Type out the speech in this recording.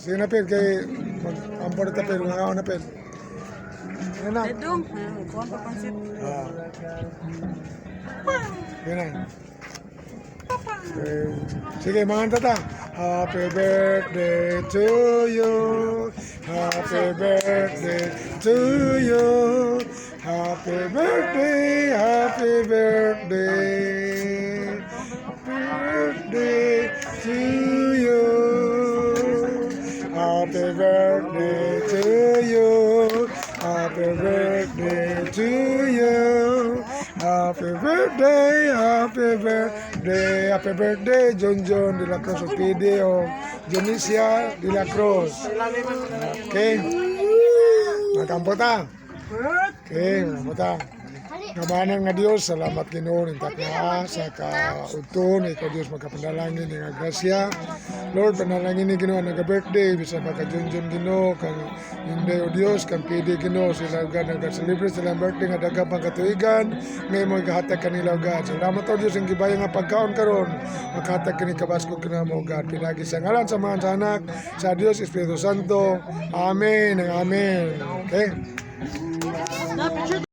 Sige na, Pil, kay mag-ampor na, Pil. Mga na, Pil. Yan na. Dedong, kuhan pa pansit. Yan na. Sige, mga tata. Happy birthday to you. Happy birthday to you. Happy birthday, happy birthday. Birthday to you. Happy birthday to you. Happy birthday to you. Happy birthday, happy birthday, John John de la Cruz of PD o Jonicia de la Cruz. Okay? Magkampota. Okay, magkampota. Ngabanan nga Diyos, salamat Ginoo ning takna sa kaudton ikaw Diyos magkapanalangin nga grasya. Lord, panalangin ni Ginoo naga-birthday bisan pa ka Junjun Ginoo kang Inday o Diyos kang PD Ginoo sila God nag-celebrate sila birthday nga daghang pangkatuigan ngay mo gahatag kanila God. Salamat o Diyos ang gibayang nga pagkaon karon makahatag kini kabaskog kanamo God. Pinagi sa ngalan sa mga anak sa Diyos Espiritu Santo. Amen. Amen. Okay?